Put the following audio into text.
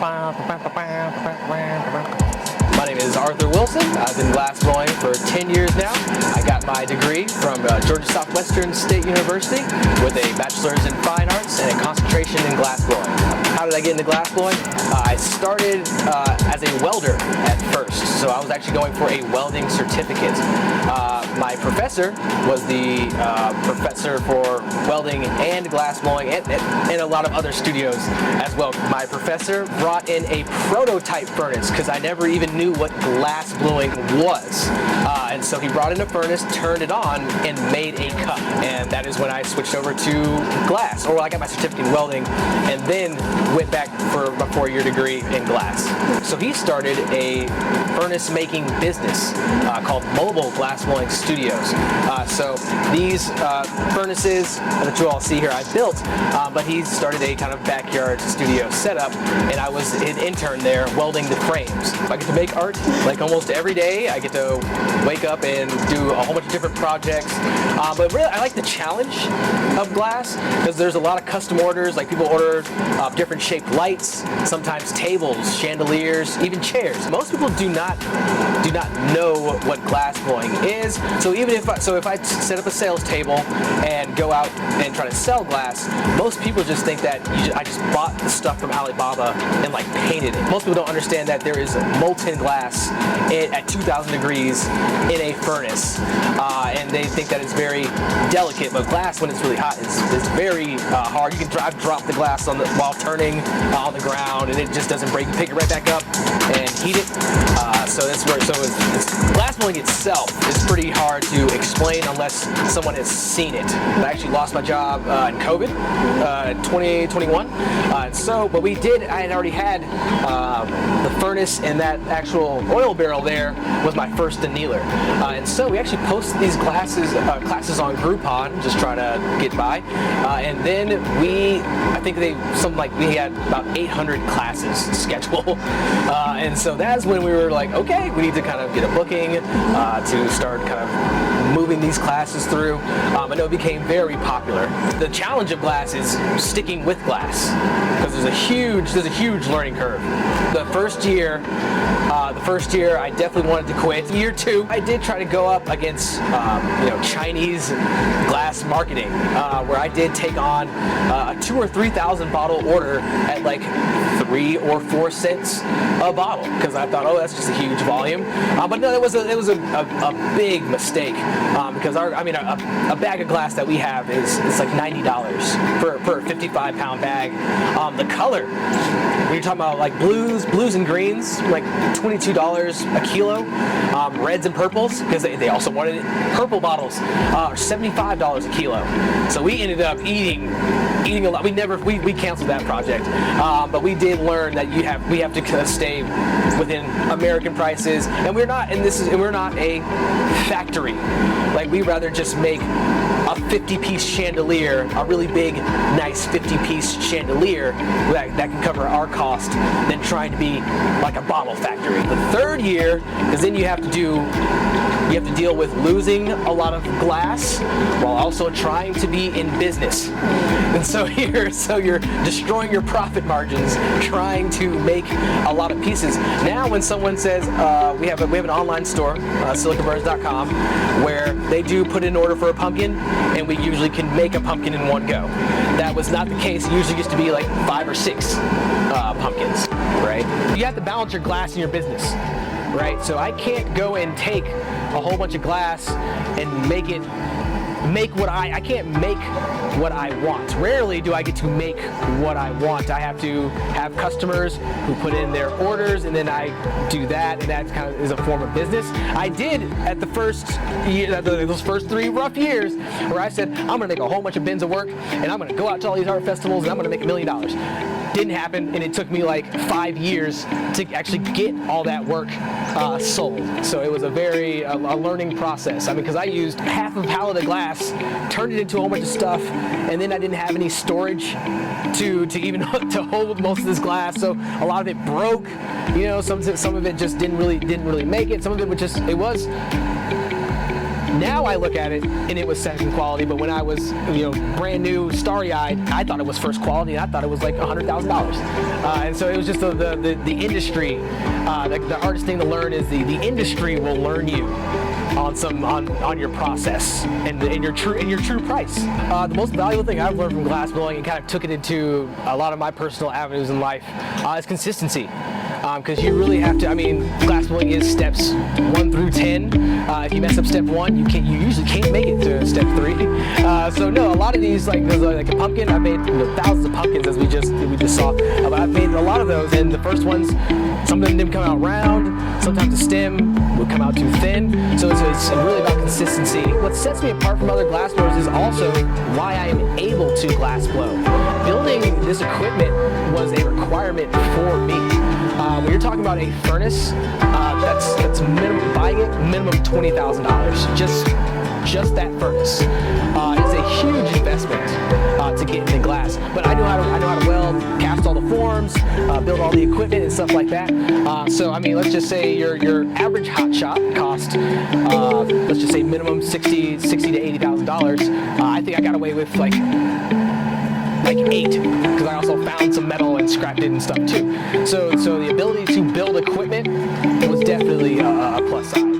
My name is Arthur Wilson. I've been glassblowing for 10 years now. I got my degree from Georgia Southwestern State University with a bachelor's in fine arts and a concentration in glassblowing. How did I get into glassblowing? I started as a welder at first, so I was actually going for a welding certificate. My professor was the professor for welding and glassblowing and a lot of other studios as well. My professor brought in a prototype furnace because I never even knew what glassblowing was. And so he brought in a furnace, turned it on, and made a cup. And that is when I switched over to glass, or I got my certificate in welding, and then went back for my 4-year degree in glass. So he started a furnace making business called Mobile Glassblowing Studios. So these furnaces that you all see here I built, but he started a kind of backyard studio setup, and I was an intern there welding the frames. I get to make art like almost every day. I get to wake up and do a whole bunch of different projects. But really, I like the challenge of glass because there's a lot of custom orders. Like people order different shaped lights, sometimes tables, chandeliers, even chairs. Most people do not know what glassblowing is. So even if I set up a sales table and go out and try to sell glass, most people just think that I just bought the stuff from Alibaba and like painted it. Most people don't understand that there is molten glass at 2,000 degrees in a furnace, and they think that it's very delicate. But glass, when it's really hot, is very hard. You can drop the glass while turning on the ground, and it just doesn't break. You pick it right back up and heat it. So that's where. So glassblowing itself is pretty hard to explain unless someone has seen it. I actually lost my job in COVID, 2021. But we did. I had already had the furnace and that actual oil barrel there was my first annealer, and so we actually posted these classes on Groupon, just trying to get by, and then we had about 800 classes scheduled, and so that's when we were like, okay, we need to kind of get a booking to start kind of moving these classes through. I know it became very popular. The challenge of glass is sticking with glass because there's a huge learning curve. The first year I definitely wanted to quit. Year 2, I did try to go up against Chinese glass marketing, where I did take on a 2,000 or 3,000 bottle order at like 3 or 4 cents a bottle because I thought, oh, that's just a huge volume. But no, it was a big mistake because a bag of glass that we have is like $90 for a 55-pound bag. The color, when you're talking about like blues and greens, like $22 a kilo. Reds and purples, because they also wanted purple bottles, are $75 a kilo. So we ended up eating a lot. We canceled that project, but we did learn that we have to kind of stay within American prices, and we're not a factory. Like we rather just make a 50-piece chandelier, a really big, nice 50-piece chandelier that can cover our cost than trying to be like a bottle factory. The 3rd year, because then you have to deal with losing a lot of glass while also trying to be in business. And so you're destroying your profit margins trying to make a lot of pieces. Now when someone says, we have an online store, siliconburns.com, where they do put in an order for a pumpkin, and we usually can make a pumpkin in one go. That was not the case. It usually used to be like 5 or 6 pumpkins, right? You have to balance your glass in your business, right? So I can't go and take a whole bunch of glass and make what I can't make what I want. Rarely do I get to make what I want. I have to have customers who put in their orders, and then I do that, and that kind of is a form of business. I did at the first year, those first 3 rough years, where I said, I'm gonna make a whole bunch of bins of work, and I'm gonna go out to all these art festivals, and I'm gonna make $1 million. Didn't happen, and it took me like 5 years to actually get all that work sold. So it was a learning process. Because I used half a pallet of glass, turned it into a whole bunch of stuff, and then I didn't have any storage to even to hold most of this glass. So a lot of it broke. Some of it just didn't really make it. Some of it was Now I look at it and it was second quality, but when I was, brand new, starry-eyed, I thought it was first quality, and I thought it was like $100,000. And so it was just the industry. The hardest thing to learn is the industry will learn you on your process and in your true price. The most valuable thing I've learned from glass blowing and kind of took it into a lot of my personal avenues in life is consistency. Because you really have to. Glass blowing is steps 1 through 10. If you mess up step 1, you usually can't make it to step 3. So no, a lot of these, like a pumpkin, I've made thousands of pumpkins as we just saw. But I've made a lot of those, and the first ones, some of them didn't come out round. Sometimes the stem would come out too thin. So it's really about consistency. What sets me apart from other glass blowers is also why I am able to glass blow. Building this equipment was a requirement for me. When you're talking about a furnace, that's minimum, buying it, minimum $20,000. Just that furnace is a huge investment to get into glass. But I know how to weld, cast all the forms, build all the equipment and stuff like that. So let's just say your average hot shot cost, let's just say minimum $60,000 to $80,000. I think I got away with like 8, because I also found some metal and scrapped it and stuff too. So the ability to build equipment was definitely a plus side.